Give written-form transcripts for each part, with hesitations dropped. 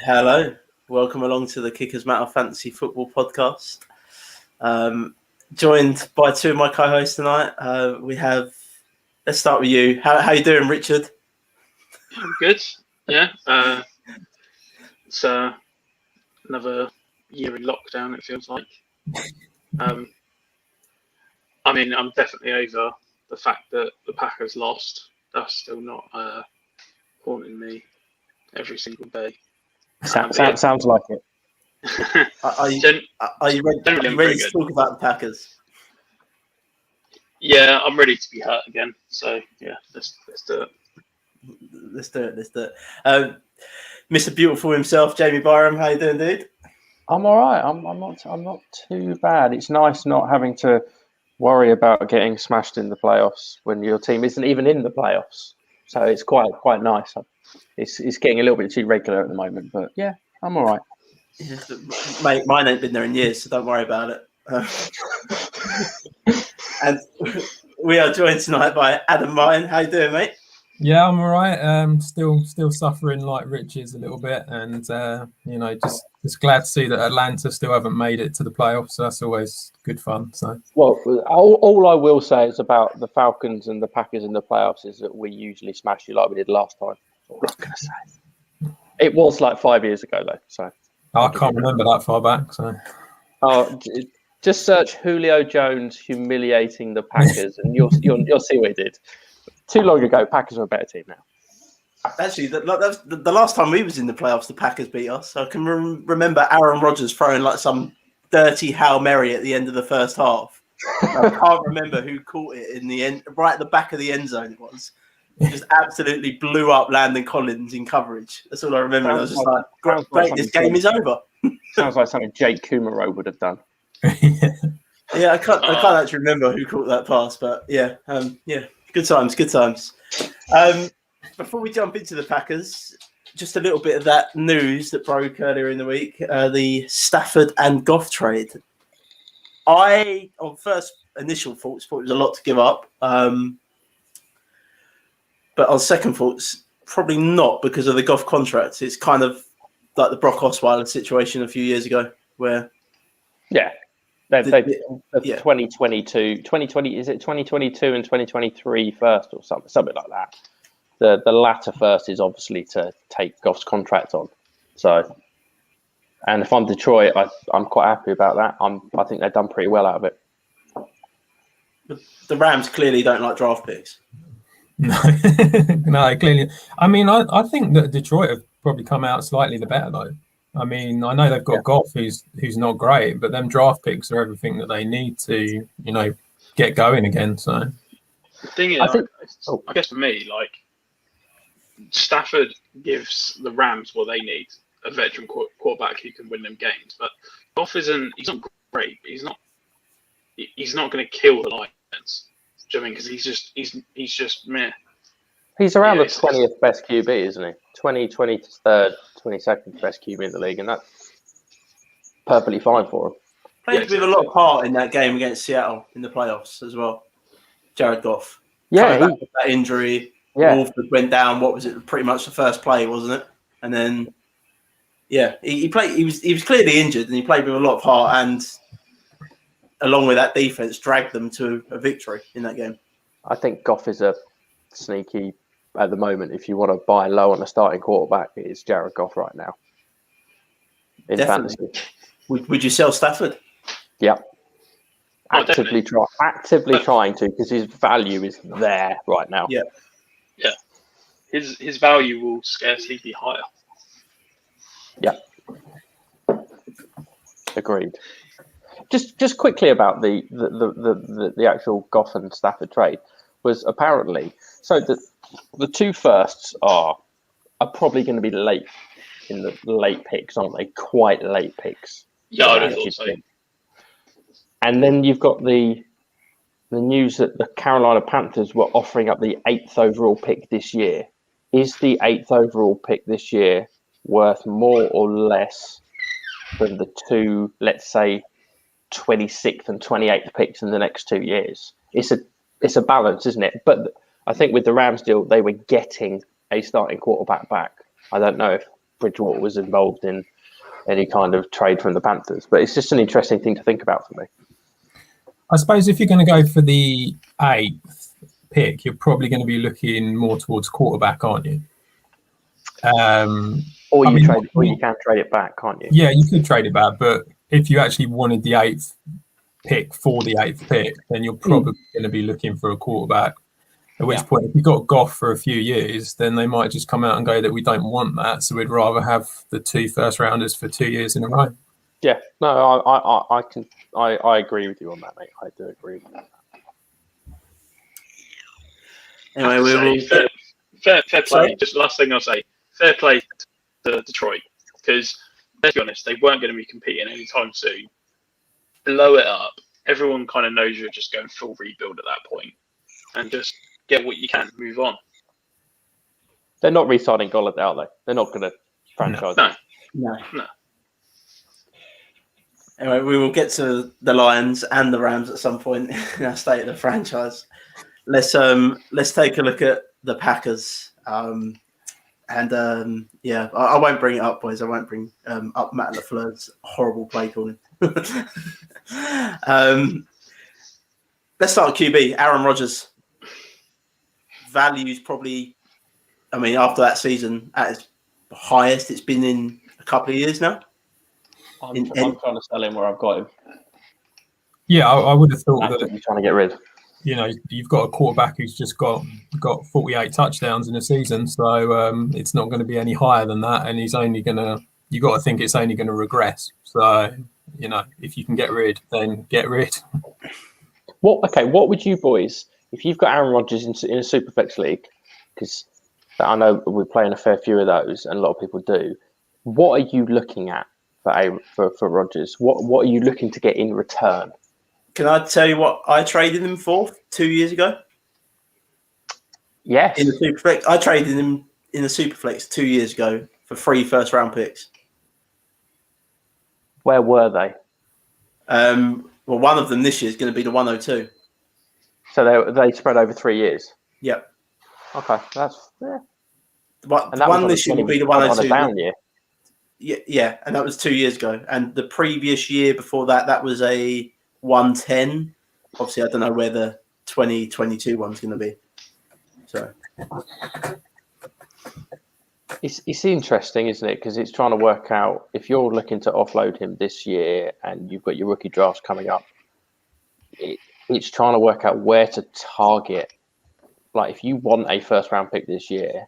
Hello, welcome along to the Kickers Matter Fantasy Football Podcast. Joined by two of my co-hosts tonight. Let's start with you. How you doing, Richard? I'm good. Yeah. It's another year in lockdown, it feels like. I'm definitely over the fact that the Packers lost. That's still not haunting me every single day. Sounds like it. Are you ready to talk about the Packers? Yeah, I'm ready to be hurt again. So yeah, let's do it. Let's do it. Mr. Beautiful himself, Jamie Byram. How you doing, dude? I'm all right. I'm not too bad. It's nice not having to worry about getting smashed in the playoffs when your team isn't even in the playoffs. So it's quite nice. It's getting a little bit too regular at the moment, but yeah, I'm all right. Mate, mine ain't been there in years, so don't worry about it. And we are joined tonight by Adam Martin. How you doing, mate? Yeah, I'm all right. Still suffering like Rich is a little bit, and just glad to see that Atlanta still haven't made it to the playoffs. So that's always good fun. So, well, all I will say is about the Falcons and the Packers in the playoffs is that we usually smash you like we did last time. That's all I'm gonna say. It was like 5 years ago though, so I can't remember that far back. So, just search Julio Jones humiliating the Packers, and you'll see what he did. Too long ago, Packers are a better team now. Actually, the last time we was in the playoffs, the Packers beat us. I can remember Aaron Rodgers throwing like some dirty Hail Mary at the end of the first half. I can't remember who caught it in the end, right at the back of the end zone it was. It just absolutely blew up Landon Collins in coverage. That's all I remember. I was just like, great, this game is over. Sounds like something Jake Kumaro would have done. Yeah, I can't actually remember who caught that pass, but yeah. Good times. Before we jump into the Packers, just a little bit of that news that broke earlier in the week, the Stafford and Goff trade. I, on first initial thoughts, thought it was a lot to give up. But on second thoughts, probably not because of the Goff contract. It's kind of like the Brock Osweiler situation a few years ago where... Yeah. 2020, is it 2022 and 2023 first or something like that? The latter first is obviously to take Goff's contract on. So, and if I'm Detroit, I'm quite happy about that. I think they've done pretty well out of it. The Rams clearly don't like draft picks. No, clearly. I mean, I think that Detroit have probably come out slightly the better though. I mean, I know they've got Goff, who's not great, but them draft picks are everything that they need to, get going again. So the thing is, I guess for me, like Stafford gives the Rams what they need, a veteran quarterback who can win them games. But Goff he's not great. He's not going to kill the Lions. Do you know what I mean? Because he's just meh. He's around the 20th best QB, isn't he? 23rd, 22nd best QB in the league, and that's perfectly fine for him. Played with a lot of part in that game against Seattle in the playoffs as well. Jared Goff. Yeah, that injury. Yeah, Wolford went down. What was it? Pretty much the first play, wasn't it? And then, yeah, he played. He was clearly injured, and he played with a lot of heart, and along with that defense, dragged them to a victory in that game. I think Goff is a sneaky. At the moment, if you want to buy low on a starting quarterback, it is Jared Goff right now. In fantasy. Would you sell Stafford? Yeah. Actively trying to, because his value is there right now. Yeah. Yeah. His value will scarcely be higher. Yeah. Agreed. Just quickly about the actual Goff and Stafford trade was apparently so the two firsts are probably going to be late in the late picks, aren't they? Quite late picks. Yeah, I thought so. And then you've got the news that the Carolina Panthers were offering up the 8th overall pick this year. Is the 8th overall pick this year worth more or less than the two, let's say, 26th and 28th picks in the next 2 years? It's a balance, isn't it? But I think with the Rams deal, they were getting a starting quarterback back. I don't know if Bridgewater was involved in any kind of trade from the Panthers. But it's just an interesting thing to think about for me. I suppose if you're going to go for the 8th pick, you're probably going to be looking more towards quarterback, aren't you? Or you can trade it back, can't you? Yeah, you could trade it back, but if you actually wanted the 8th pick for the 8th pick, then you're probably going to be looking for a quarterback. At which point, if you got Goff for a few years, then they might just come out and go that we don't want that, so we'd rather have the 2 first rounders for 2 years in a row. Yeah, no, I agree with you on that, mate. I do agree with that. Anyway, we will. Fair play. Sorry? Just last thing I'll say. Fair play to Detroit, because let's be honest, they weren't going to be competing anytime soon. Blow it up. Everyone kind of knows you're just going full rebuild at that point, and just get what you can. Move on. They're not re-signing Golladay, are they? They're not going to franchise. No. Anyway, we will get to the Lions and the Rams at some point in our state of the franchise. Let's take a look at the Packers. I won't bring it up, boys. I won't bring up Matt LaFleur's horrible play calling. Let's start with QB. Aaron Rodgers. Values probably, after that season, at its highest it's been in a couple of years now. I'm trying to sell him where I've got him. Yeah, I would have thought that you're trying to get rid. You've got a quarterback who's just got 48 touchdowns in a season, so it's not going to be any higher than that, and he's only going to. You got to think it's only going to regress. So if you can get rid, then get rid. What would you boys, if you've got Aaron Rodgers in a Superflex league, because I know we're playing a fair few of those, and a lot of people do. What are you looking at for Rodgers? What are you looking to get in return? Can I tell you what I traded him for 2 years ago? Yes. In the Superflex, I traded him in the Superflex 2 years ago for 3 first-round picks. Where were they? Well, one of them this year is going to be the 102. So they spread over 3 years. Yep. Okay, that's yeah. But the one this year will be the 102. On a down year. Yeah, and that was 2 years ago. And the previous year before that was a 110. Obviously, I don't know where the 2022 one's going to be. So it's interesting, isn't it? Because it's trying to work out if you're looking to offload him this year and you've got your rookie drafts coming up. It's trying to work out where to target. Like, if you want a first round pick this year,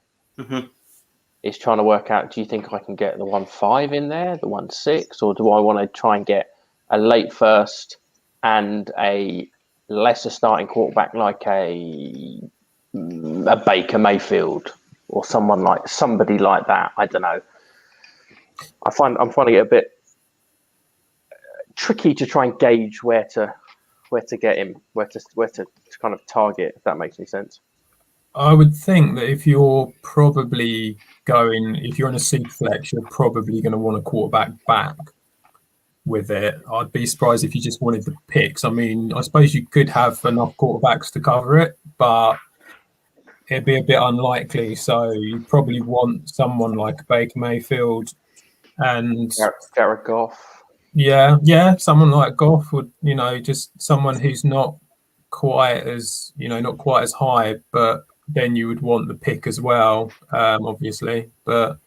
it's trying to work out, do you think I can get the 1.5 in there, the 1.6, or do I want to try and get a late first and a lesser starting quarterback like a Baker Mayfield or somebody like that? I don't know. I'm finding it a bit tricky to try and gauge where to get him, where to kind of target, if that makes any sense. I would think that if you're in a Superflex, you're probably going to want a quarterback back with it. I'd be surprised if you just wanted the picks. I suppose you could have enough quarterbacks to cover it, but it'd be a bit unlikely. So you probably want someone like Baker Mayfield and Jared Goff. Yeah, someone like Goff would, just someone who's not quite as high, but then you would want the pick as well, obviously. But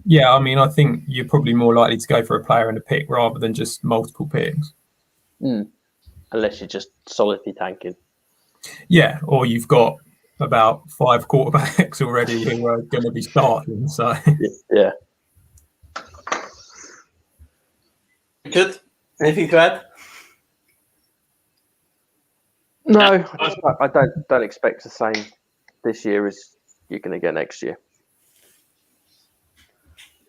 yeah, I think you're probably more likely to go for a player and a pick rather than just multiple picks. Unless you're just solidly tanking. Yeah, or you've got about 5 quarterbacks already who are going to be starting. So yeah. Good. Anything to add? No, I don't expect the same this year as you're going to get next year.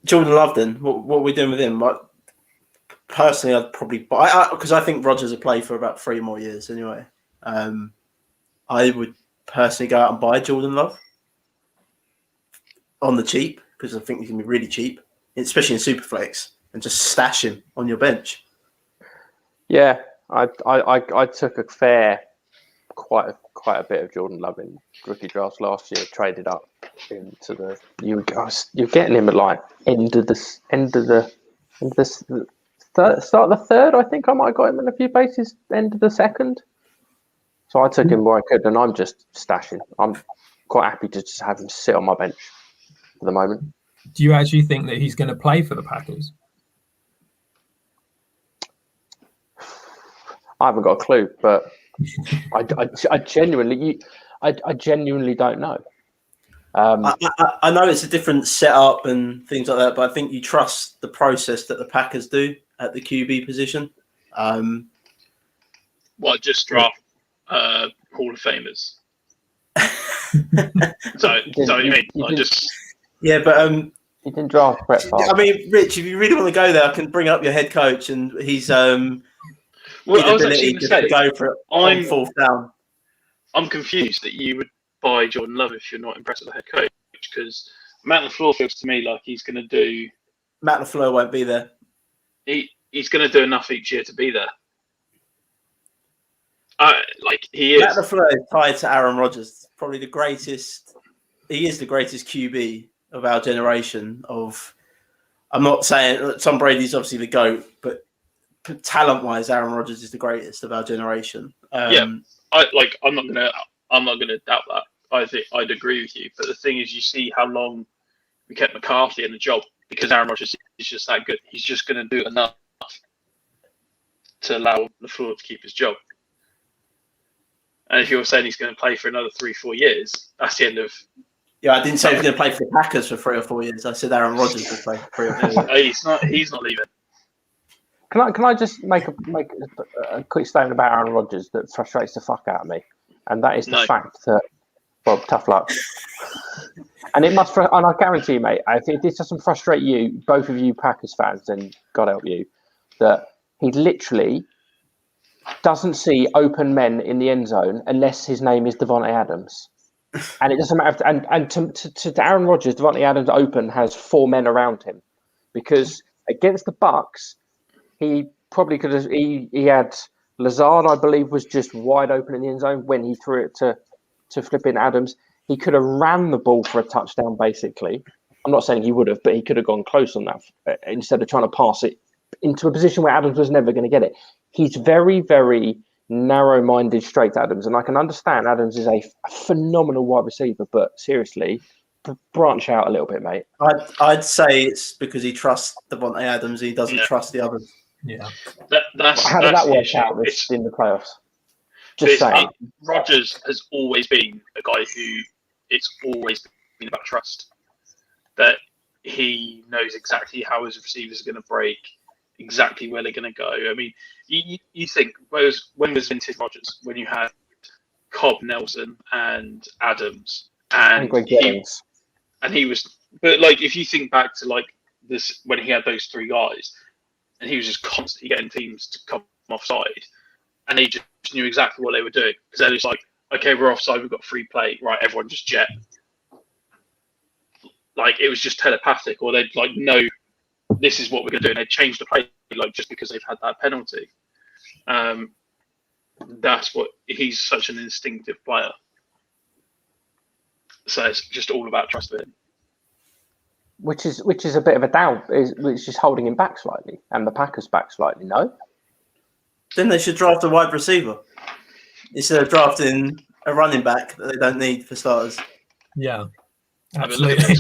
Jordan Love, then, what are we doing with him? Personally, I'd probably buy, because I think Rodgers will play for about 3 more years anyway. I would personally go out and buy Jordan Love on the cheap, because I think he can be really cheap, especially in Superflex, and just stash him on your bench. Yeah, I took a fair quite a bit of Jordan Love in rookie drafts last year. Traded up into the you're getting him at like end of the third, start of the third. I think I might have got him in a few places. End of the second. So I took him where I could, and I'm just stashing. I'm quite happy to just have him sit on my bench for the moment. Do you actually think that he's going to play for the Packers? I haven't got a clue, but I genuinely don't know. I know it's a different setup and things like that, but I think you trust the process that the Packers do at the QB position. Well, just draft Hall of Famers. so you mean like just yeah, but you didn't draft Brett Favre. I mean, Rich, if you really want to go there, I can bring up your head coach and his well, I was actually ability to go for it on fourth down. I'm confused that you would buy Jordan Love if you're not impressed with the head coach, because Matt LaFleur feels to me like he's going to do. Matt LaFleur won't be there. He's going to do enough each year to be there. Like he is. Matt LaFleur is tied to Aaron Rodgers, probably the greatest. He is the greatest QB of our generation. I'm not saying Tom Brady's obviously the GOAT, but talent-wise, Aaron Rodgers is the greatest of our generation. I'm not gonna doubt that. I think I'd agree with you. But the thing is, you see how long we kept McCarthy in the job because Aaron Rodgers is just that good. He's just going to do enough to allow LaFleur to keep his job. And if you're saying he's going to play for another 3-4 years, that's the end of. Yeah, I didn't say he was going to play for the Packers for 3 or 4 years. I said Aaron Rodgers will play for 3 or 4 years. He's not leaving. Can I just make a quick statement about Aaron Rodgers that frustrates the fuck out of me, and that is the fact that, well, tough luck. And it must, and I guarantee you, mate, if this doesn't frustrate you, both of you Packers fans, then God help you, that he literally doesn't see open men in the end zone unless his name is Devontae Adams. And it doesn't matter. And to Aaron Rodgers, Devontae Adams open has 4 men around him, because against the Bucks, he probably could have. He had Lazard, I believe, was just wide open in the end zone when he threw it to flipping Adams. He could have ran the ball for a touchdown, basically. I'm not saying he would have, but he could have gone close on that instead of trying to pass it into a position where Adams was never going to get it. He's very, very narrow-minded straight Adams, and I can understand Adams is a phenomenal wide receiver, but seriously, branch out a little bit, mate. I'd say it's because he trusts Devontae Adams. He doesn't trust the others. Yeah. How did that work out in the playoffs? Just saying. Rodgers has always been a guy who it's always been about trust. That he knows exactly how his receivers are going to break, exactly where they're going to go. I mean, you think, when was vintage Rodgers? When you had Cobb, Nelson, and Adams, and Greg Jennings. And he was, but like, if you think back to like this, when he had those 3 guys, and he was just constantly getting teams to come offside, and he just knew exactly what they were doing. Because they're just like, okay, we're offside, we've got free play, right? Everyone just jet. Like, it was just telepathic, or they'd like know this is what we're going to do, and they'd change the play like just because they've had that penalty. That's what he's such an instinctive player. So it's just all about trust in him. Which is a bit of a doubt. It's just holding him back slightly, and the Packers back slightly. No. Then they should draft a wide receiver instead of drafting a running back that they don't need for starters. Yeah, absolutely.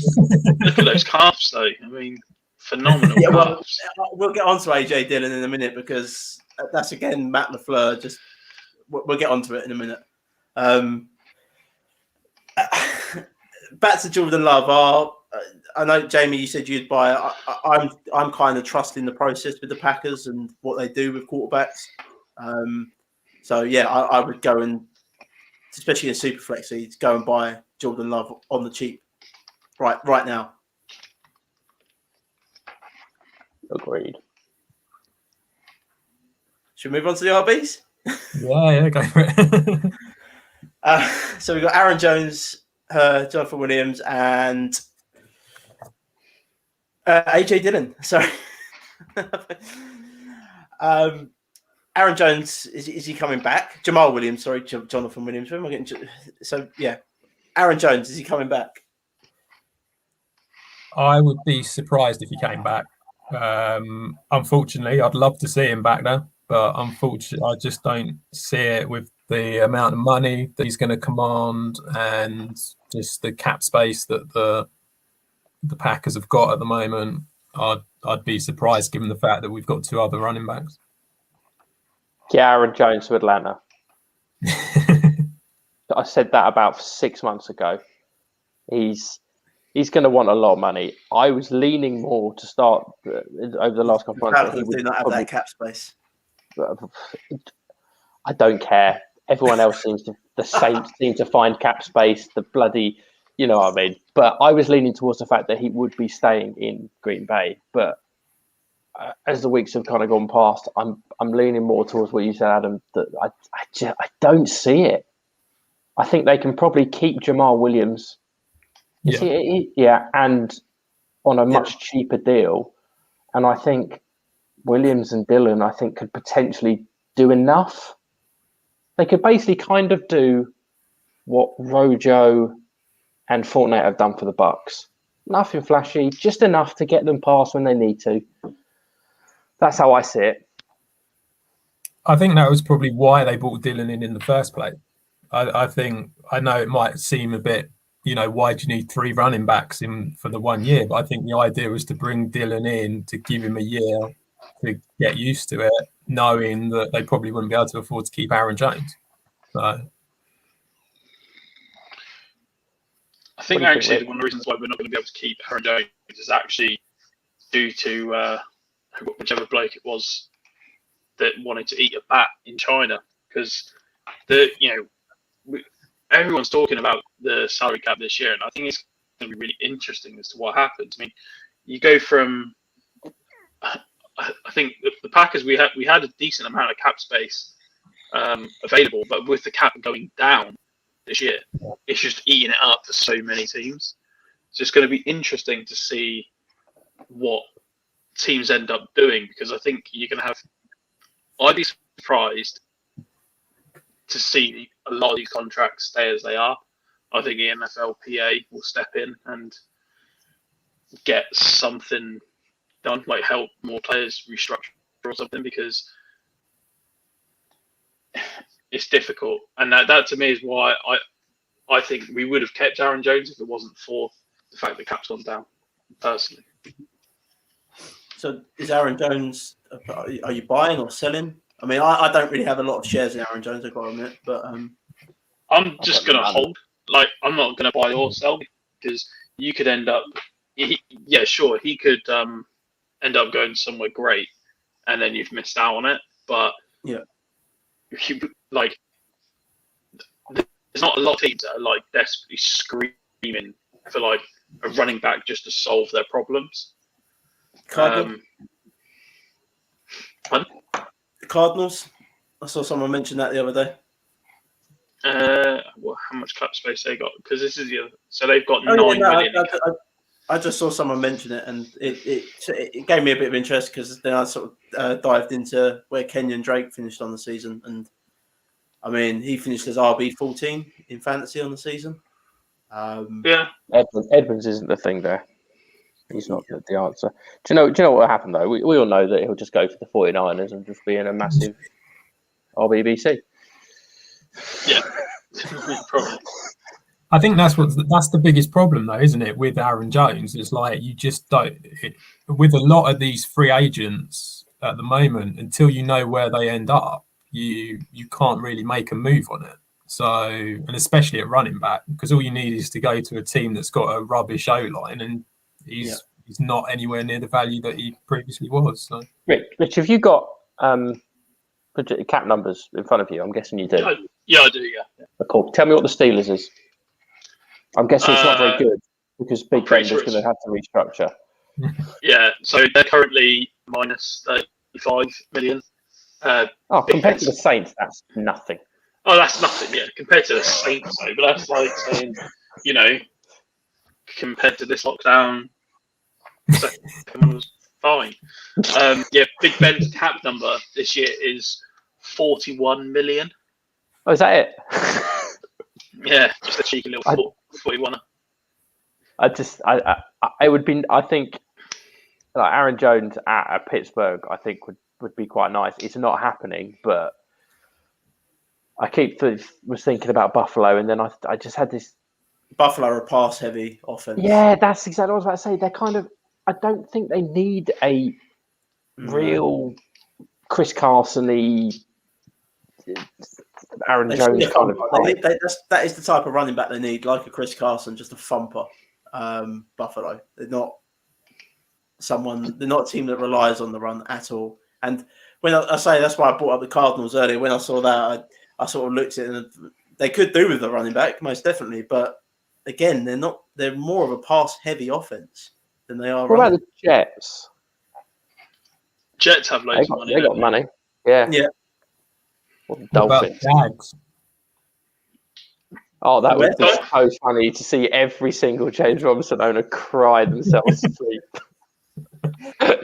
Look at those calves, though. I mean, phenomenal calves. We'll get on to AJ Dillon in a minute, because that's again Matt LaFleur. We'll get onto it in a minute. Back to Jordan Love. I know, Jamie, you said you'd buy. I'm kind of trusting the process with the Packers and what they do with quarterbacks. So yeah, I would go and, especially in Superflex leagues, go and buy Jordan Love on the cheap right now. Agreed. Should we move on to the RBs? Yeah, go for it. So we've got Aaron Jones, Jonathan Williams, and AJ Dillon. Sorry. Aaron Jones, is he coming back? Jamal Williams, sorry, Jonathan Williams. Where am I getting? So yeah, Aaron Jones, is he coming back? I would be surprised if he came back. Unfortunately, I'd love to see him back there, but unfortunately, I just don't see it with the amount of money that he's going to command and just the cap space that the Packers have got at the moment. I'd be surprised given the fact that we've got 2 other running backs. Get Aaron Jones to Atlanta. I said that about 6 months ago. He's going to want a lot of money. I was leaning more to start over the last couple of months. He do not have that cap space. I don't care. Everyone else seems to find cap space. The bloody, you know what I mean. But I was leaning towards the fact that he would be staying in Green Bay. But as the weeks have kind of gone past, I'm leaning more towards what you said, Adam. That I don't see it. I think they can probably keep Jamal Williams. And on a much cheaper deal. And I think Williams and Dillon, I think, could potentially do enough. They could basically kind of do what Rojo and Fortnite have done for the Bucks. Nothing flashy, just enough to get them past when they need to. That's how I see it. I think that was probably why they brought Dillon in the first place. I think, I know it might seem a bit, why do you need 3 running backs in for the 1 year? But I think the idea was to bring Dillon in to give him a year to get used to it, knowing that they probably wouldn't be able to afford to keep Aaron Jones. So I think actually one of the reasons why we're not going to be able to keep Aaron Jones is actually due to whichever bloke it was that wanted to eat a bat in China, because everyone's talking about the salary cap this year, and I think it's going to be really interesting as to what happens. I mean, you go from, I think the Packers, we had a decent amount of cap space available, but with the cap going down this year, it's just eating it up for so many teams. So it's going to be interesting to see what teams end up doing, because I think you're going to have, I'd be surprised to see a lot of these contracts stay as they are. I think the NFLPA will step in and get something done, like help more players restructure or something, because it's difficult. And that to me is why I think we would have kept Aaron Jones if it wasn't for the fact that cap's gone down, personally. So is Aaron Jones, are you buying or selling? I mean, I don't really have a lot of shares in Aaron Jones, I've got to admit, but I'm just going to hold. Like, I'm not going to buy or sell, because you could end up, he could end up going somewhere great, and then you've missed out on it. But there's not a lot of teams that are like desperately screaming for like a running back just to solve their problems. Cardinals. I saw someone mention that the other day. How much cap space they got? Because this is so they've got 9 million. I just saw someone mention it, and it gave me a bit of interest, because then I sort of dived into where Kenyon Drake finished on the season, and I mean, he finished as RB14 in fantasy on the season. Edmonds isn't the thing there. He's not the answer. Do you know what will happen though? We all know that he'll just go for the 49ers and just be in a massive RBBC. Yeah, probably. I think that's the biggest problem though, isn't it, with Aaron Jones? It's like you just don't, with a lot of these free agents at the moment, until you know where they end up, you can't really make a move on it. So, and especially at running back, because all you need is to go to a team that's got a rubbish O-line, and he's not anywhere near the value that he previously was. So, Rich, have you got cap numbers in front of you? I'm guessing you do. Yeah, I do. Yeah. Cool. Tell me what the Steelers is. I'm guessing it's not very good, because Big Ben is going to have to restructure. Yeah, so they're currently minus 35 million. Compared to the Saints, that's nothing. Oh, that's nothing, yeah. Compared to the Saints, though, but that's like saying, compared to this lockdown, second one was fine. Big Ben's cap number this year is 41 million. Oh, is that it? Yeah, just a cheeky little 41. It would be. I think like Aaron Jones at Pittsburgh, I think would be quite nice. It's not happening, but I was thinking about Buffalo, and then I just had this. Buffalo are a pass-heavy offense. Yeah, that's exactly what I was about to say. They're kind of. I don't think they need a real Chris Carson-y Aaron Jones kind of. That is the type of running back they need, like a Chris Carson, just a thumper. Buffalo. They're not a team that relies on the run at all. And when I say that's why I brought up the Cardinals earlier, when I saw that, I sort of looked at it and they could do with the running back, most definitely. But again, they're more of a pass-heavy offense than they are. What about the Jets? Jets have loads of money. They got money. Yeah. Or the Dolphins. Jags? Oh, that would be so funny to see every single James Robinson owner cry themselves to sleep.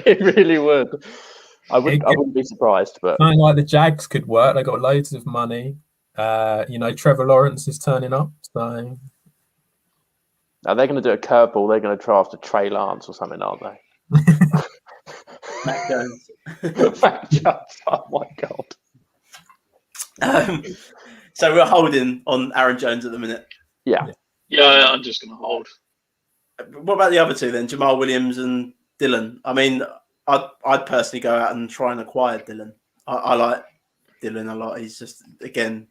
It really would. I wouldn't be surprised, but Something like the Jags could work. They got loads of money. Trevor Lawrence is turning up. So are they going to do a curveball? They're going to draft a Trey Lance or something, aren't they? Mac Jones. Mac Jones. Oh my god. So we're holding on Aaron Jones at the minute. Yeah, I'm just going to hold. What about the other two then? Jamal Williams and Dylan. I mean, I'd personally go out and try and acquire Dylan. I like Dylan a lot. He's just, again,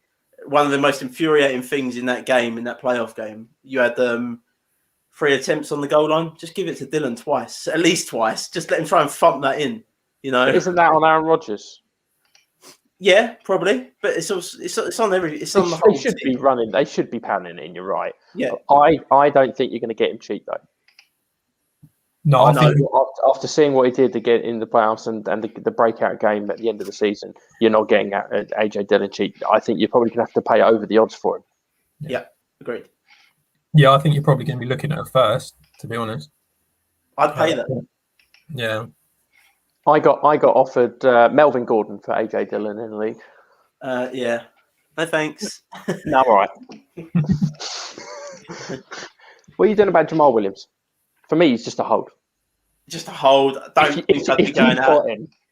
one of the most infuriating things in that game, in that playoff game. You had 3 attempts on the goal line. Just give it to Dylan twice, at least twice. Just let him try and thump that in. Isn't that on Aaron Rodgers? Yeah, probably, but it's on the whole. They should team. be running. They should be panning in. You're right. Yeah, I don't think you're going to get him cheap though. no, I think After seeing what he did again in the playoffs and the breakout game at the end of the season, you're not getting AJ Dillon cheap. I think you're probably going to have to pay over the odds for him. Yeah, agreed. Yeah, I think you're probably going to be looking at it first, to be honest. I'd pay that. Yeah. I got offered Melvin Gordon for AJ Dillon in the league. Yeah. No thanks. No, all right. What are you doing about Jamal Williams? For me, he's just a hold. Just a hold. Don't think I'd be going out.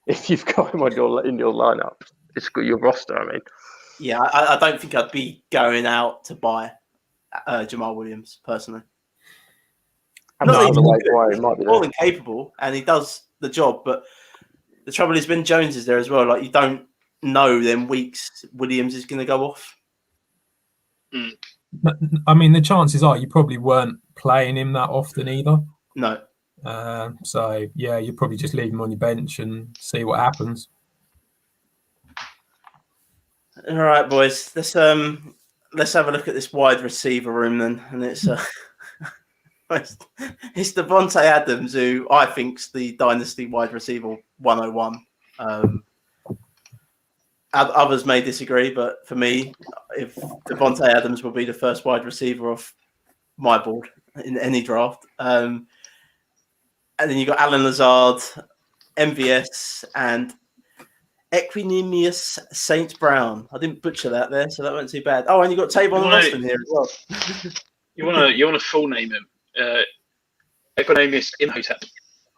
If you've got him in your lineup, it's got your roster. I mean, Yeah, I don't think I'd be going out to buy Jamal Williams personally. I'm not He's might be more there. than capable, and he does the job. But the trouble is, Ben Jones is there as well. Like, you don't know them weeks Williams is going to go off. I mean, the chances are you probably weren't playing him that often either. No. So yeah, you probably just leave him on your bench and see what happens. All right, boys. Let's have a look at this wide receiver room then, and it's it's Devontae Adams, who I think's the dynasty wide receiver 101. Others may disagree, but for me, if Devontae Adams will be the first wide receiver off my board in any draft. And then you got Alan Lazard, MVS, and Equinemius St. Brown. I didn't butcher that there, so that wasn't too bad. Oh, and you got Tavon Austin here as well. You want to full name him? Equinemius Imhotep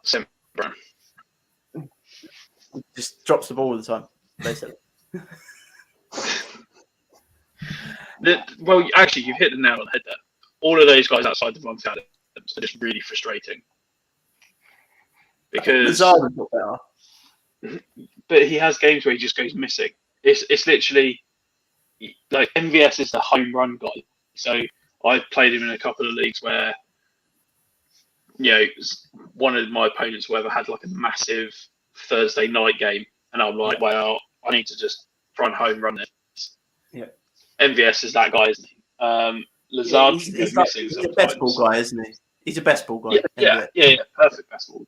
St. Brown. Just drops the ball all the time, basically. Well, actually, you've hit the nail on the head there. All of those guys outside Devontae Adams are just really frustrating. Because Lazard got better. But he has games where he just goes missing. It's literally like MVS is the home run guy. So I've played him in a couple of leagues where, one of my opponents whether had like a massive Thursday night game, and I'm like, well, I need to just try and home run this. Yeah. MVS is that guy, isn't he? Lazard he's missing a sometimes. best ball guy, isn't he? He's a best ball guy. Yeah, perfect best ball.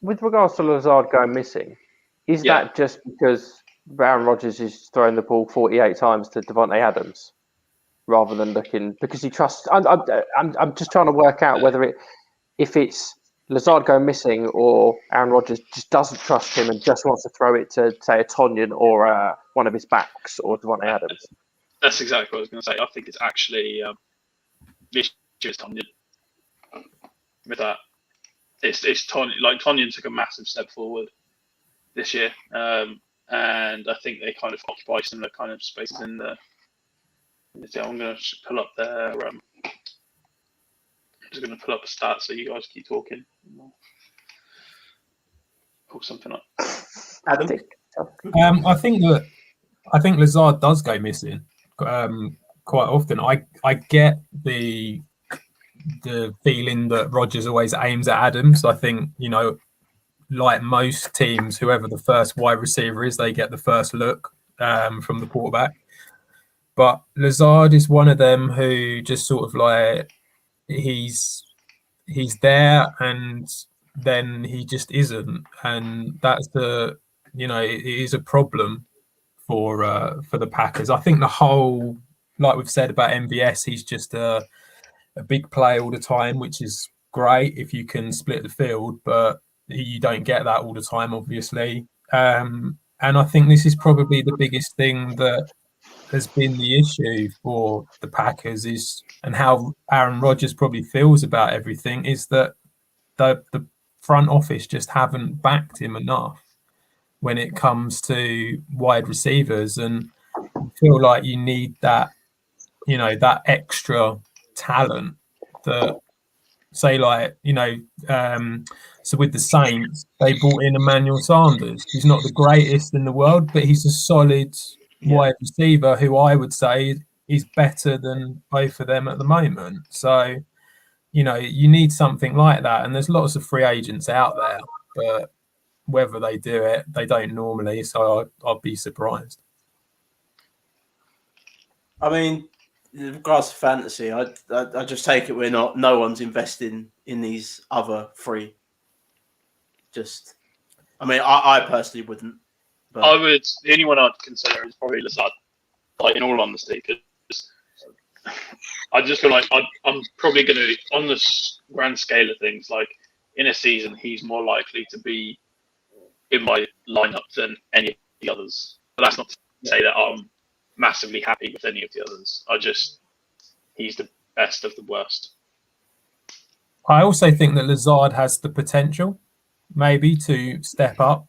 With regards to Lazard going missing, is that just because Aaron Rodgers is throwing the ball 48 times to Devontae Adams rather than looking because he trusts? I'm just trying to work out whether if it's Lazard go missing, or Aaron Rodgers just doesn't trust him and just wants to throw it to, say, a Tonyan or one of his backs or Devontae Adams. That's exactly what I was going to say. I think it's actually this year's Tonyan. With that, it's Tonyan. Like Tonyan took a massive step forward this year, and I think they kind of occupy similar kind of spaces in the. I'm going to pull up their. I'm just going to pull up a stat so you guys keep talking. Pull something up. Adam? I think Lazard does go missing quite often. I get the feeling that Rodgers always aims at Adams. I think, like most teams, whoever the first wide receiver is, they get the first look from the quarterback. But Lazard is one of them who just sort of like he's there and then he just isn't, and that's it is a problem for the Packers. I think the whole, like we've said about MVS, he's just a big play all the time, which is great if you can split the field, but you don't get that all the time, obviously. And I think this is probably the biggest thing that has been the issue for the Packers and how Aaron Rodgers probably feels about everything, is that the front office just haven't backed him enough when it comes to wide receivers, and I feel like you need that, that extra talent that, say, like, so with the Saints, they brought in Emmanuel Sanders. He's not the greatest in the world, but he's a solid wide receiver who I would say is better than both of them at the moment. So, you need something like that. And there's lots of free agents out there, but whether they do it, they don't normally. So I'd be surprised. I mean, in regards to fantasy, I just take it no one's investing in these other three. I personally wouldn't. But I would. The only one I'd consider is probably Lazard. Like, in all honesty, because I just feel like I'm probably going to, on the grand scale of things, like in a season, he's more likely to be in my lineup than any of the others. But that's not to say that I'm massively happy with any of the others. He's the best of the worst. I also think that Lazard has the potential maybe to step up.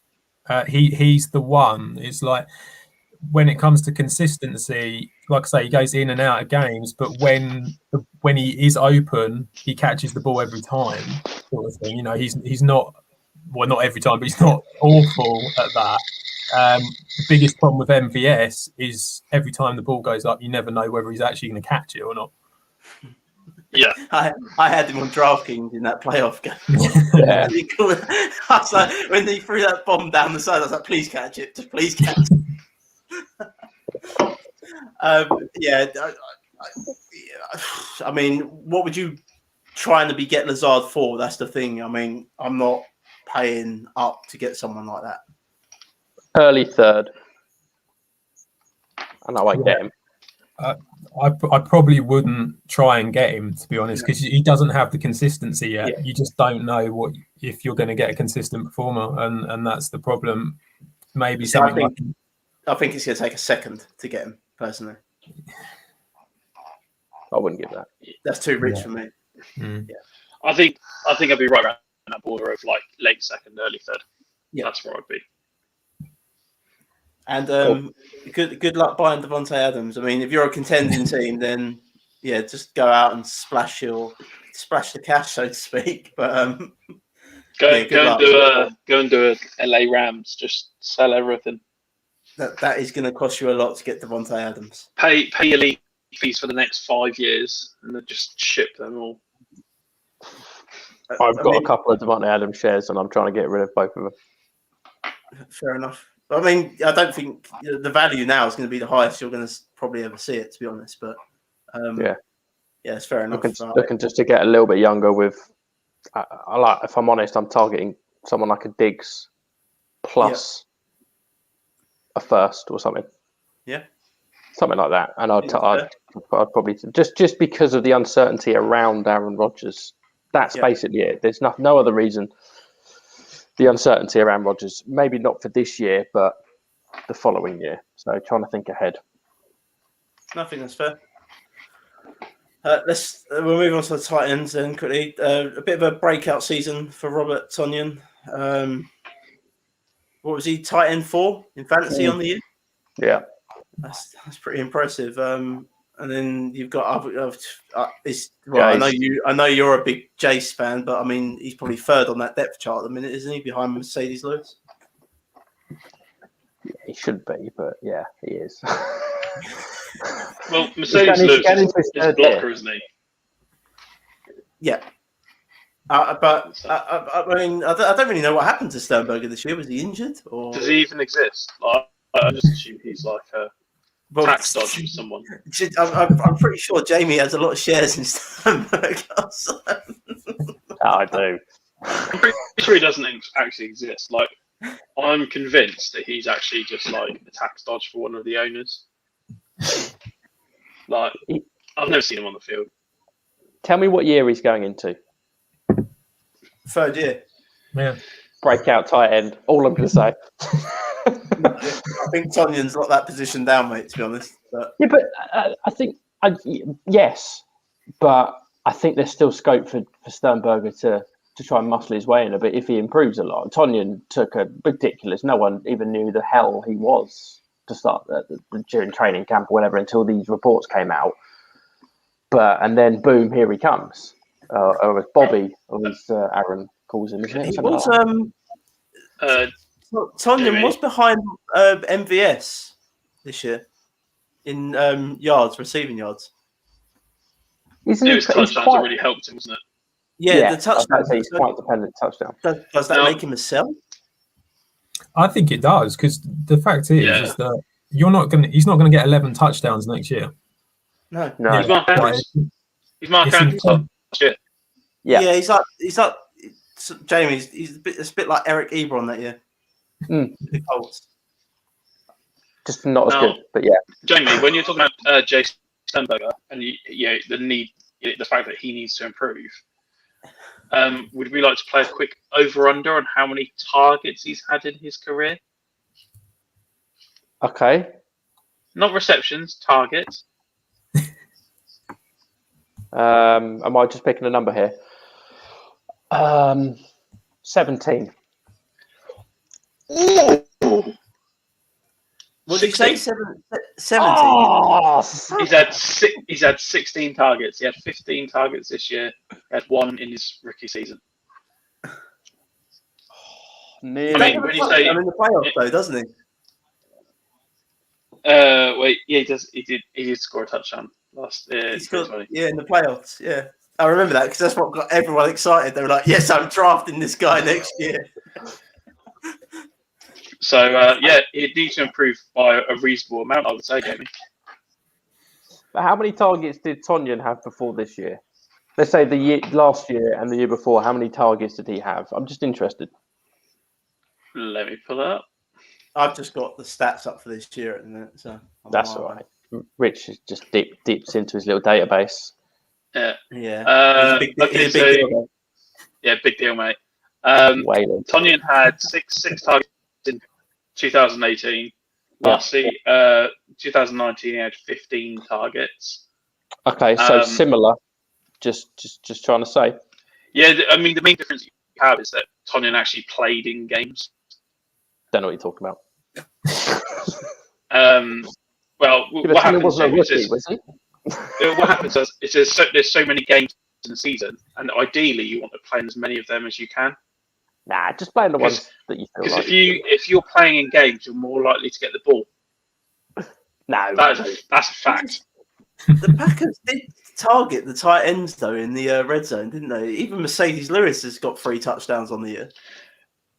He's the one. It's like, when it comes to consistency, like I say, he goes in and out of games, but when he is open, he catches the ball every time, sort of thing. He's not, well, not every time, but he's not awful at that. The biggest problem with MVS is every time the ball goes up, you never know whether he's actually going to catch it or not. Yeah, I had him on DraftKings in that playoff game. Yeah. I was like, when he threw that bomb down the side, I was like, please catch it, just please catch it. I mean, what would you trying to get Lazard for? That's the thing. I mean, I'm not paying up to get someone like that. Early third. And I won't get him. I probably wouldn't try and get him, to be honest, because he doesn't have the consistency yet. Yeah. You just don't know if you're going to get a consistent performer, and that's the problem. Maybe something I think it's going to take a second to get him, personally. I wouldn't give that. That's too rich for me. Mm. Yeah. I think I'd be right around that border of like late second, early third. Yeah, that's where I'd be. And good luck buying Devontae Adams. I mean, if you're a contending team, then just go out and splash the cash, so to speak. But go and do a LA Rams. Just sell everything. That is going to cost you a lot to get Devontae Adams. Pay your league fees for the next 5 years, and then just ship them all. I've got a couple of Devontae Adams shares, and I'm trying to get rid of both of them. Fair enough. I mean, I don't think the value now is going to be the highest you're going to probably ever see it, to be honest. But it's fair enough. Looking just to get a little bit younger with, I like. If I'm honest, I'm targeting someone like a Diggs plus a first or something. Yeah, something like that. And I'd probably just because of the uncertainty around Aaron Rodgers That's Yeah. basically it. There's no other reason. The uncertainty around Rodgers, maybe not for this year, but the following year. So trying to think ahead. I think that's fair. We'll move on to the tight ends then quickly. A bit of a breakout season for Robert Tonyan. What was he tight end for in fantasy on the year? Yeah. That's pretty impressive. And then you've got Jace. I know you're a big Jace fan, but I mean he's probably third on that depth chart at the minute, isn't he? Behind Mercedes Lewis. Yeah, he should be, but yeah, he is. Well, Mercedes Lewis is a blocker, isn't he? Yeah. But I mean, I don't really know what happened to Sternberger this year. Was he injured, or Does he even exist? I just assume he's like a tax dodge for someone. I'm pretty sure Jamie has a lot of shares in Sternberger. So. I do. I'm pretty sure he doesn't actually exist. Like, I'm convinced that he's actually just like a tax dodge for one of the owners. Like, I've never seen him on the field. Tell me what year he's going into. Third year. Yeah. Breakout tight end. All I'm going to say. I think Tonyan's got that position down, mate, to be honest. But... Yeah, but I think, yes, but I think there's still scope for Sternberger to try and muscle his way in a bit if he improves a lot. Tonyan took a ridiculous, no one even knew the hell he was to start during training camp or whatever until these reports came out. And then boom, here he comes. Or as Bobby, or as Aaron calls him, isn't it? He was, Tonyan was behind MVS this year in receiving yards. Isn't His touchdowns that really helped him, wasn't it? Yeah, the touchdown. He's quite dependent touchdown. Does that make him a sell? I think it does, because the fact is that he's not gonna get 11 touchdowns next year. No. He's Mark Andrews. He's Mark Andrews. Yeah, he's like Jamie. He's a bit like Eric Ebron that year. The Colts. Just not as good, but yeah. Jamie, when you're talking about Jason Sternberger and the fact that he needs to improve, would we like to play a quick over/under on how many targets he's had in his career? Okay. Not receptions, targets. Am I just picking a number here? 17. What did you say? 17. Oh, He's had 16 targets. He had 15 targets this year. He had 1 in his rookie season. nearly. I mean, when you say in the playoffs, though, doesn't he? Wait, yeah, he does. He did score a touchdown last year. In the playoffs. Yeah, I remember that because that's what got everyone excited. They were like, "Yes, I'm drafting this guy next year." So he needs to improve by a reasonable amount, I would say, Jamie. But how many targets did Tonyan have before this year? Let's say last year and the year before. How many targets did he have? I'm just interested. Let me pull it up. I've just got the stats up for this year at the minute, so That's all right. Rich is just dips into his little database. Yeah. Yeah. Big deal, mate. Wayland. Tonyan had six targets in 2018. Lastly, 2019 he had 15 targets. Okay, so similar. Just trying to say. Yeah, I mean the main difference you have is that Tonyan actually played in games. Don't know what you're talking about. What happens? Wasn't a rookie, was he? What happens is there's so many games in the season, and ideally you want to play in as many of them as you can. Nah, just playing the ones that you feel Because like. if you're playing in games, you're more likely to get the ball. No, that's a fact. The Packers did target the tight ends though in the red zone, didn't they? Even Mercedes Lewis has got 3 touchdowns on the year.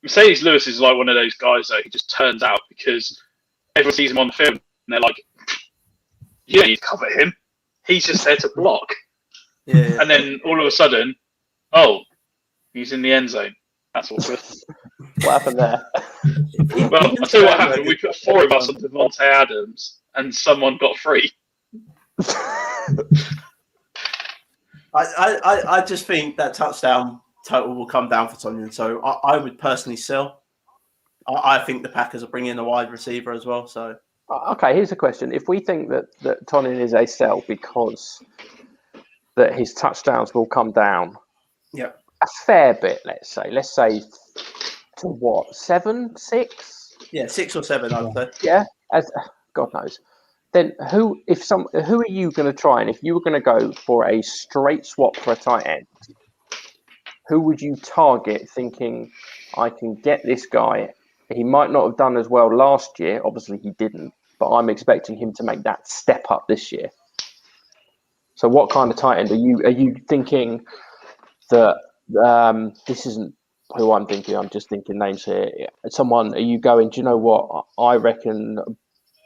Mercedes Lewis is like one of those guys that he just turns out because everyone sees him on the field and they're like, "You don't need to cover him. He's just there to block." Yeah. And then all of a sudden, he's in the end zone. That's awkward. What happened there? Well, I'll tell you what happened. We put 4 of us on Devontae Adams and someone got 3. I just think that touchdown total will come down for Tonyan. So I would personally sell. I think the Packers will bring in a wide receiver as well. So okay, here's a question: if we think that Tonyan is a sell because that his touchdowns will come down, yeah, a fair bit. Let's say to what 7, 6? Yeah, 6 or 7, I'd say. Yeah, as God knows. Then who are you going to try? And if you were going to go for a straight swap for a tight end, who would you target? Thinking I can get this guy. He might not have done as well last year. Obviously, he didn't. But I'm expecting him to make that step up this year. So, what kind of tight end are you thinking that? This isn't who I'm thinking. I'm just thinking names here. Someone, are you going? Do you know what? I reckon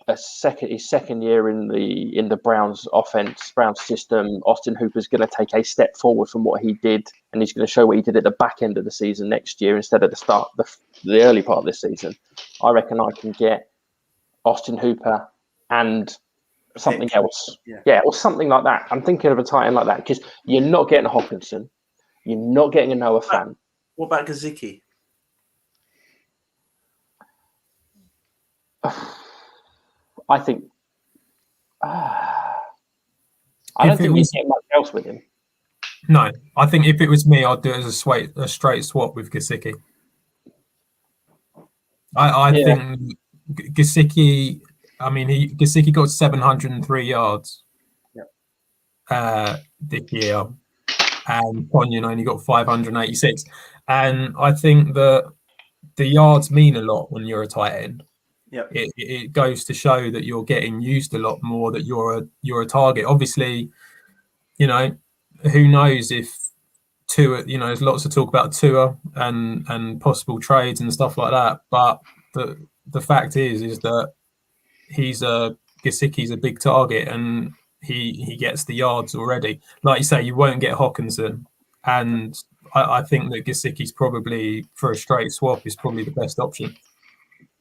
his second year in the Browns offense, Browns system. Austin Hooper's going to take a step forward from what he did, and he's going to show what he did at the back end of the season next year instead of the early part of this season. I reckon I can get Austin Hooper and something else, or something like that. I'm thinking of a tight end like that because you're not getting a Hockenson, you're not getting a Noah Fant. What about Gesicki? I think I don't think we get much else with him. No, I think if it was me, I'd do it as a straight swap with Gesicki. I think Gesicki. I mean, Gesicki got 703 yards this year, and Tonyan only got 586. And I think that the yards mean a lot when you're a tight end. Yep. It goes to show that you're getting used a lot more, that you're a target. Obviously, who knows if Tua, there's lots of talk about Tua and possible trades and stuff like that. But the fact is that Gesicki's a big target and he gets the yards already. Like you say, you won't get Hockenson, and I think that Gesicki's probably, for a straight swap, is probably the best option.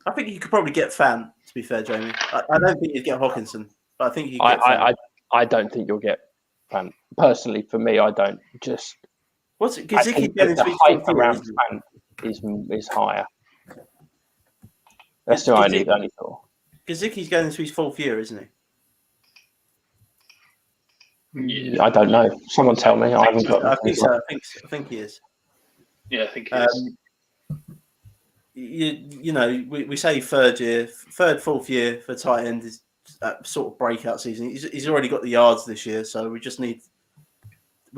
I think you could probably get Fan, to be fair, Jamie. I don't think you'd get Hockenson, but I think you get Fan. I don't think you'll get Fan. Personally, for me, I don't. Just what's it? Gesicki the hype around Fan is higher. That's the only thought. Gesicki's going into his 4th year, isn't he? Yeah. I don't know. Someone tell me. I haven't got. I think so. I think he is. Yeah, I think he is. We say 3rd year, 3rd, 4th year for tight end is sort of breakout season. He's already got the yards this year, so we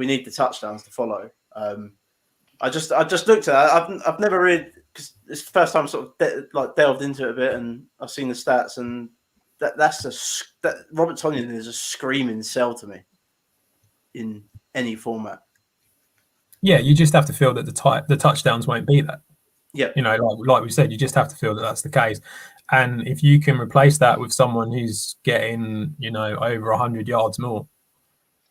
need the touchdowns to follow. I just looked at it. I've never read, because it's the first time I sort of delved into it a bit, and I've seen the stats, and that Robert Tonyan is a screaming sell to me in any format. Yeah, you just have to feel that the touchdowns won't be that. Yeah, like we said, you just have to feel that that's the case. And if you can replace that with someone who's getting, over 100 yards more,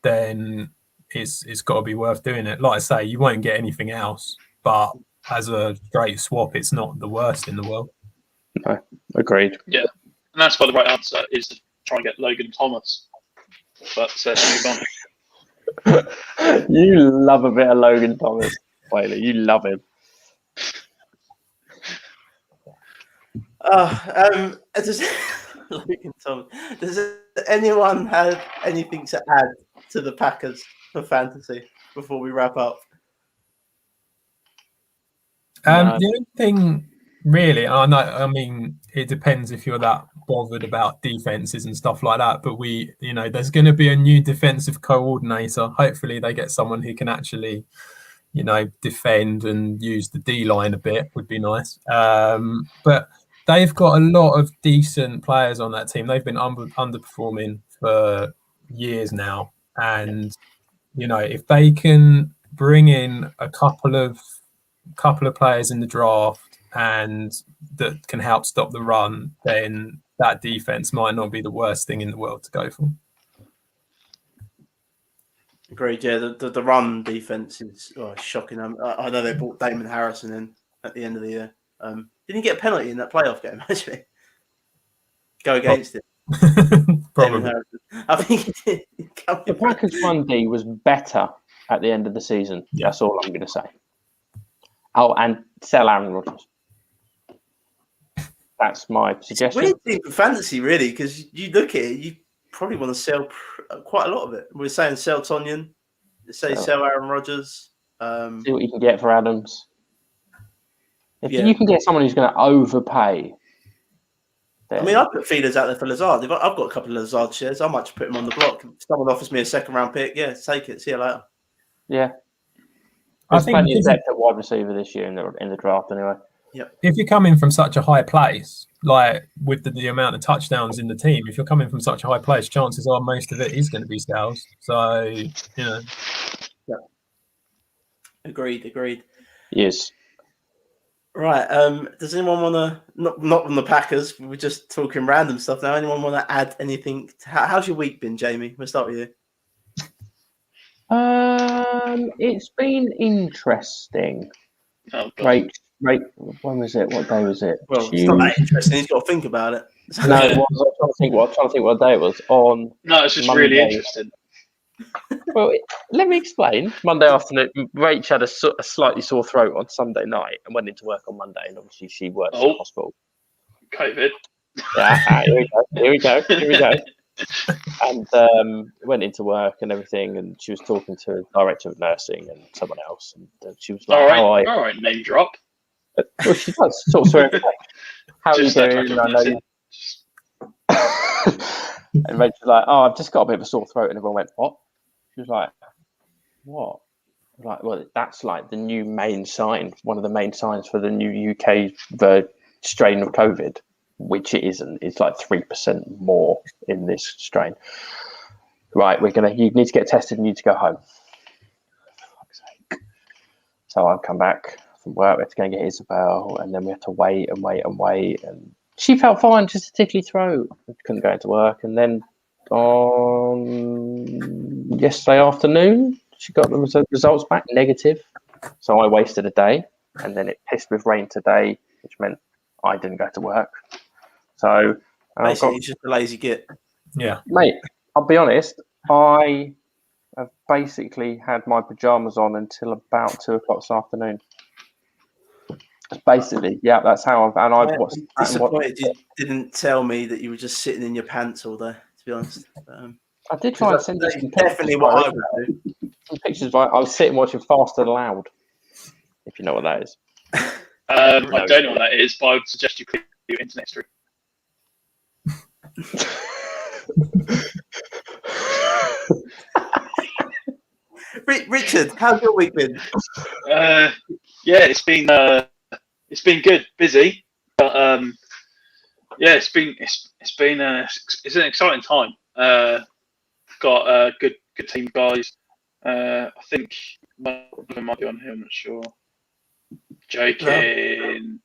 then it's got to be worth doing it. Like I say, you won't get anything else, but as a straight swap, it's not the worst in the world. No, agreed. Yeah, and that's why the right answer is to try and get Logan Thomas. But let's move on. You love a bit of Logan Thomas, Bailey. You love him. Does anyone have anything to add to the Packers for fantasy before we wrap up? The only thing, really, I mean, it depends if you're that bothered about defenses and stuff like that. But there's going to be a new defensive coordinator. Hopefully, they get someone who can actually, defend and use the D line a bit. Would be nice. But they've got a lot of decent players on that team. They've been underperforming for years now. And, if they can bring in a couple of players in the draft and that can help stop the run, then that defense might not be the worst thing in the world to go for. Agreed. Yeah, the run defense is shocking. I know they brought Damon Harrison in at the end of the year. Didn't he get a penalty in that playoff game, actually? Go against it. Probably. I think he did. The Packers' run D was better at the end of the season. Yeah. That's all I'm going to say. Oh, and sell Aaron Rodgers. That's my suggestion. Weird thing for fantasy, really, because you look at it, you probably want to sell quite a lot of it. We're saying sell Tonyan, sell Aaron Rodgers. See what you can get for Adams. If Yeah. you can get someone who's going to overpay, then I mean, I put feelers out there for Lazard. If I've got a couple of Lazard shares, I might just put him on the block. If someone offers me a second round pick, yeah, take it. See you later. yeah. I There's think plenty of if depth at wide receiver this year in the draft anyway. you're coming from such a high place, like with the amount of touchdowns in the team, if you're coming from such a high place, chances are most of it is going to be sales. So, you know. Agreed. Yes. Right. Does anyone want to not on the Packers? We're just talking random stuff now. Anyone want to add anything? How's your week been, Jamie? We'll start with you. It's been interesting. Oh, God. Right. When was it? What day was it? Well, it's not that interesting. He's got to think about it. No, it was. I was trying to think what day it was. On No, it's just Monday. really interesting. Well, let me explain. Monday afternoon, Rach had a slightly sore throat on Sunday night and went into work on Monday, and obviously she works in the hospital. COVID. Yeah, here we go. And went into work and everything, and she was talking to a director of nursing and someone else, and she was like, All right, name drop. Well, she does talk to her. How are you Just that doing? type of I know thing. you. And Rachel's like, oh, I've just got a bit of a sore throat, and everyone went, what? She was like, what? I was like, well, that's like the new main sign, one of the main signs for the new UK strain of COVID, which it isn't. It's like 3% more in this strain. Right, you need to get tested and you need to go home. For fuck's sake. So I've come back from work, we had to go and get Isabel, and then we had to wait. And she felt fine, just a tickly throat. Couldn't go into work. And then on yesterday afternoon, she got the results back negative. So I wasted a day, and then it pissed with rain today, which meant I didn't go to work. So Basically, he's just a lazy git. Yeah. mate, I'll be honest, I have basically had my pajamas on until about 2 o'clock this afternoon. Basically, yeah, that's how I've. And I've watched. I'm disappointed you didn't tell me that you were just sitting in your pants all day. To be honest, I did try and send you some definitely pictures, what I would do. some pictures. I was sitting watching Fast and Loud, if you know what that is. I don't know what that is, but I would suggest you clear your internet history. Richard, how's your week been? Yeah, it's been good, busy, but yeah, it's an exciting time. Got a good team of guys. I think one of them might be on here. I'm not sure. Joking.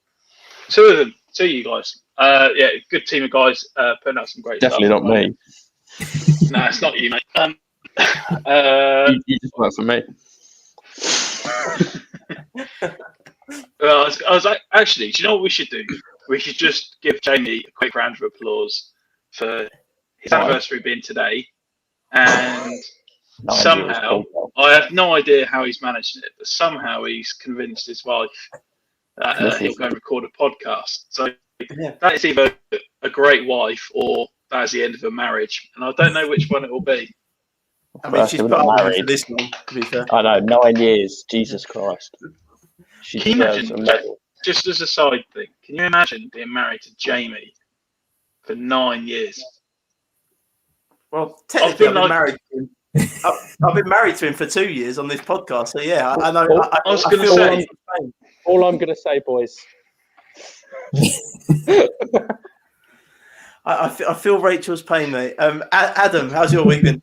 Two of you guys. Yeah, good team of guys. Putting out some great Definitely stuff. not me. No, it's not you, mate. You just work for me. Well, I was like, actually, do you know what we should do? We should just give Jamie a quick round of applause for his anniversary being today. And somehow, I have no idea how he's managed it, but somehow he's convinced his wife that he'll go and record a podcast. So that is either a great wife or that is the end of a marriage. And I don't know which one it will be. I mean, she's put up for this one, to be fair. I know, 9 years. Jesus Christ. She Can you deserves imagine, a medal. just as a side thing, can you imagine being married to Jamie for 9 years? Well, technically, I've been married to him. I've been married to him for 2 years on this podcast, so yeah, I know. I was going to say, all I'm going to say, boys. I feel Rachel's pain, mate. Adam, how's your week been?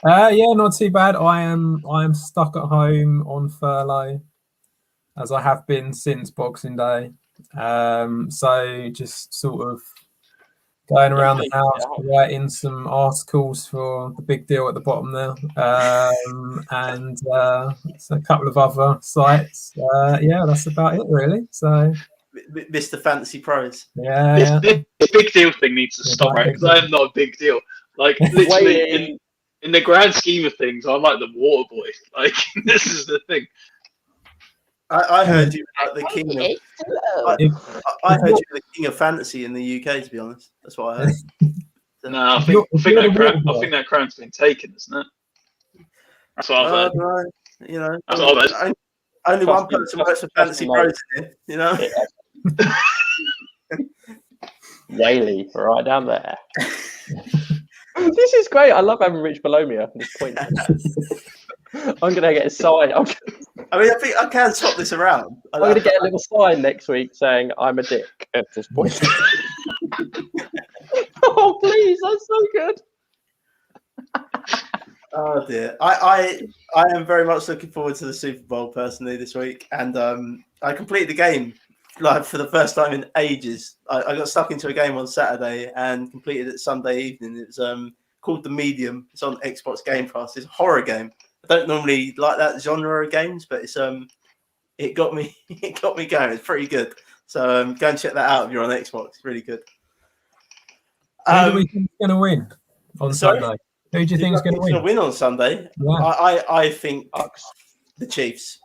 Yeah, not too bad. I am stuck at home on furlough, as I have been since Boxing Day. So just sort of going around the house, writing some articles for the Big Deal at the bottom there, and so a couple of other sites. Yeah, that's about it, really. So, Mr. Fantasy Pros. Yeah. This big deal thing needs to stop, right? Because I am not a big deal. Like literally in the grand scheme of things, I'm like the water boy. Like this is the thing. I heard you were like the king of. I heard you were the king of fantasy in the UK. To be honest, that's what I heard. No, I think that crown's been taken, isn't it? That's what I've heard. Right. You know, That's what I've heard. only one person works for Fantasy Pros here. You know. Whaley, right down there. This is great. I love having Rich below me. I can just point. I'm gonna get a sign. I think I can swap this around. I'm gonna get a little sign next week saying I'm a dick at this point. Oh please, that's so good. Oh dear. I am very much looking forward to the Super Bowl personally this week, and I completed the game like for the first time in ages. I got stuck into a game on Saturday and completed it Sunday evening. It's called The Medium. It's on Xbox Game Pass. It's a horror game. I don't normally like that genre of games, but it's it got me going. It's pretty good. So go and check that out if you're on Xbox. It's really good. Who do we think is going to win on Sunday? Who do you think is going to win on Sunday? Yeah. I think the Chiefs.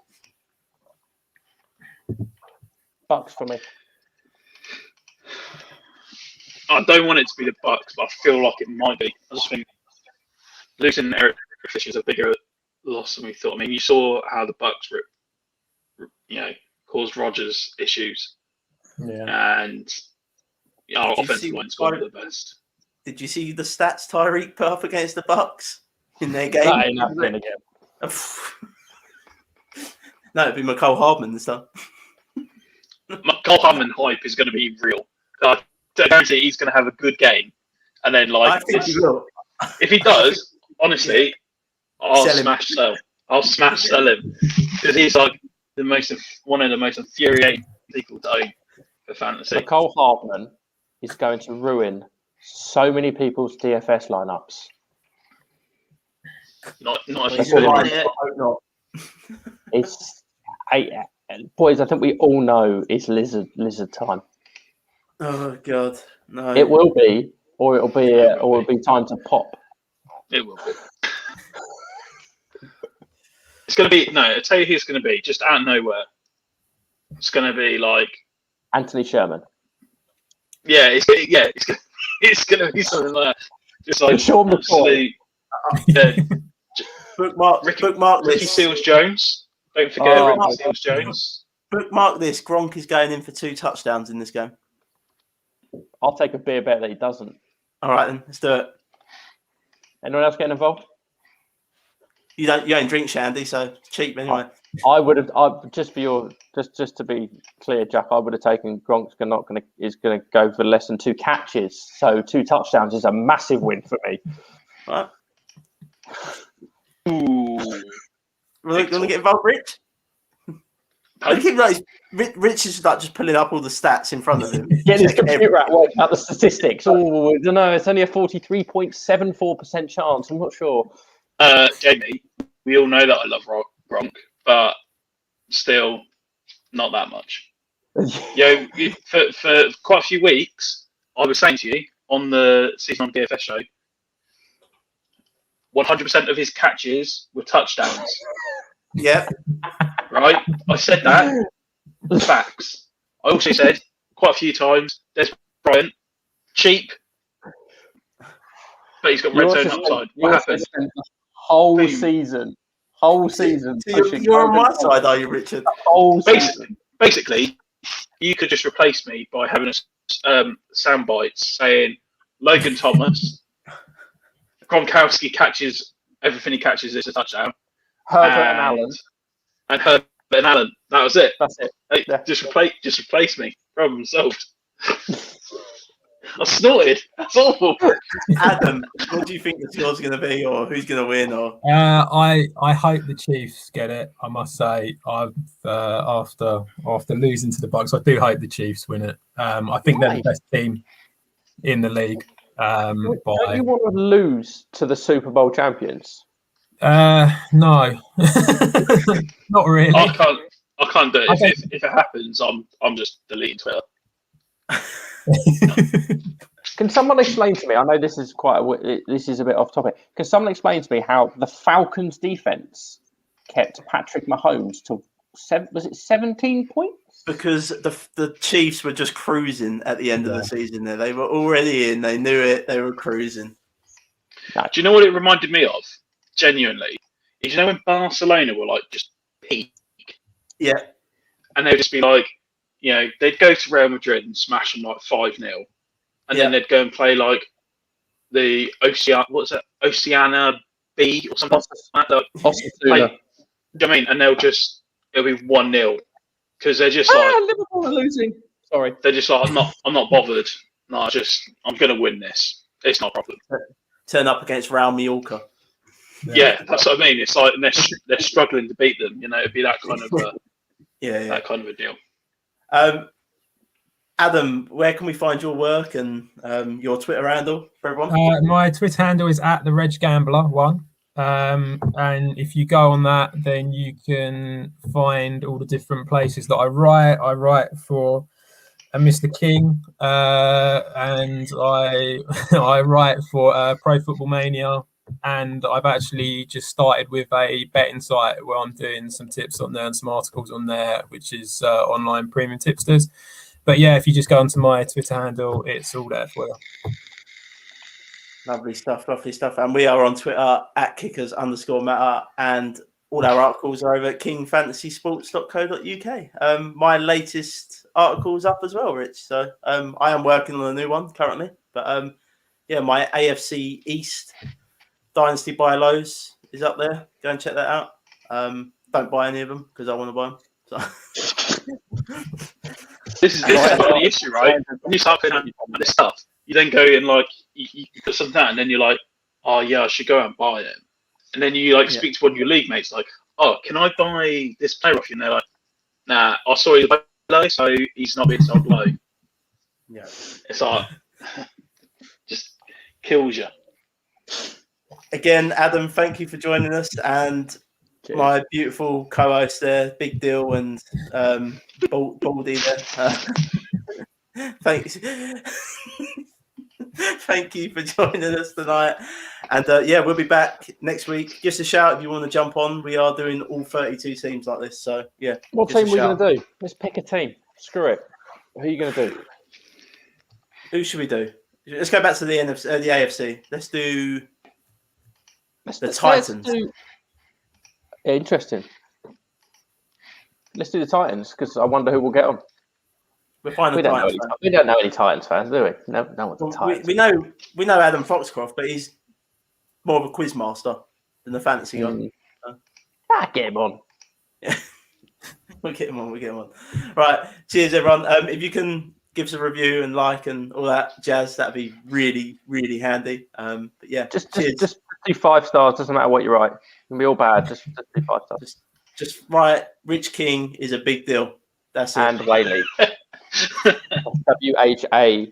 Bucks for me. I don't want it to be the Bucks, but I feel like it might be. I just think losing Eric Fisher is a bigger loss than we thought. I mean, you saw how the Bucks, caused Rodgers issues, and our offensive line's got the best. Did you see the stats Tyreek put up against the Bucks in their game? That ain't happening again. No, it'd be McCole Hardman and stuff. McCole Hardman hype is going to be real. I guarantee he's going to have a good game, and then I think he will. If he does, honestly, I'll smash sell him because he's like one of the most infuriating people to own for fantasy. McCole Hardman is going to ruin so many people's DFS lineups. Not if He's he's right. I hope not. Boys, I think we all know it's lizard time. Oh God, no! It will be, or it'll be time to pop. It will be. It's going to be I'll tell you who it's going to be. Just out of nowhere, it's going to be like Anthony Sherman. Yeah, it's going to be something like that. Just like Sean McCoy. Bookmark Ricky this. Seals-Jones. Don't forget Ricky Seals-Jones. Bookmark this. Gronk is going in for 2 touchdowns in this game. I'll take a beer bet that he doesn't. All right, then let's do it. Anyone else getting involved? You don't drink Shandy, so it's cheap anyway. I would have. Just to be clear, Jack. I would have taken Gronk's is going to go for less than 2 catches. So 2 touchdowns is a massive win for me. Right. Ooh. We're going to get involved, Rich. I keep like Rich is like just pulling up all the stats in front of him. Get his computer out, work out the statistics. Oh, I don't know. It's only a 43.74% chance. I'm not sure. Jamie, we all know that I love Gronk, but still not that much. For quite a few weeks, I was saying to you on the Season on DFS show, 100% of his catches were touchdowns. Yeah. Right? I said that. Facts. I also said quite a few times, Des Bryant, cheap, but he's got red zone upside. What happened? Whole season. You're on my side, are you, Richard? Basically, you could just replace me by having a soundbite saying Logan Thomas, Gronkowski catches everything he catches is a touchdown. Herbert and Allen. And Herbert and Allen. That was it. That's it. Hey, Yeah. Just replace me. Problem solved. I snorted. That's awful. Adam, what do you think the score's going to be, or who's going to win? Or I hope the Chiefs get it. I must say, after losing to the Bucks, I do hope the Chiefs win it. I think they're the best team in the league. Don't you want to lose to the Super Bowl champions? No, not really. I can't do it. If it happens, I'm just deleting Twitter. Can someone explain to me? I know this is this is a bit off topic. Can someone explain to me how the Falcons' defense kept Patrick Mahomes to 17 points? Because the Chiefs were just cruising at the end of the season. There, they were already in. They knew it. They were cruising. Do you know what it reminded me of? Genuinely, is when Barcelona were like just peak. Yeah. And they'd just be like, they'd go to Real Madrid and smash them like 5-0. And then they'd go and play like the Oceania B or something like that. I mean, and it'll be 1-0 because they're just like Liverpool are losing. Sorry, they're just like I'm not bothered. No, I'm gonna win this. It's not a problem. Turn up against Real Mallorca. Yeah, that's what I mean. It's like they're struggling to beat them. It'd be that kind of that kind of a deal. Adam, where can we find your work and your Twitter handle for everyone? My Twitter handle is @TheRegGambler1. And if you go on that, then you can find all the different places that I write. I write for Mr. King, and I write for Pro Football Mania. And I've actually just started with a betting site where I'm doing some tips on there and some articles on there, which is Online Premium Tipsters. But yeah, if you just go onto my Twitter handle, it's all there for you. Lovely stuff. And we are on Twitter @kickers_matter, and all our articles are over at kingfantasysports.co.uk. My latest article's up as well, Rich. So I am working on a new one currently. But my AFC East Dynasty buy lows is up there. Go and check that out. Don't buy any of them because I want to buy them. So. This is the issue, right? When you start putting on this stuff, you then go and like you put something down, and then you're like, oh yeah, I should go out and buy it. And then you speak to one of your league mates, like, oh, can I buy this player off you? And they're like, nah, I saw he's low, so he's not being sold low. Yeah, it's like just kills you. Again, Adam, thank you for joining us, and my beautiful co-host there, Big Deal and Baldy there. Thanks. Thank you for joining us tonight. And we'll be back next week. Just a shout if you want to jump on. We are doing all 32 teams like this. So, yeah. What team are we going to do? Let's pick a team. Screw it. Who are you going to do? Who should we do? Let's go back to the AFC. Let's do the Titans. Interesting. Let's do the Titans because I wonder who will get on. We don't know any Titans fans, do we? No one's a Titans. We know Adam Foxcroft, but he's more of a quiz master than the fantasy guy. Get him on. Yeah. We'll get him on. Right. Cheers, everyone. If you can give us a review and like and all that jazz, that'd be really, really handy. But yeah, just do 5 stars. Doesn't matter what you write. It can be all bad. Just do 5 stars. Just write. Rich King is a big deal. That's it. And Whaley. WHALEY.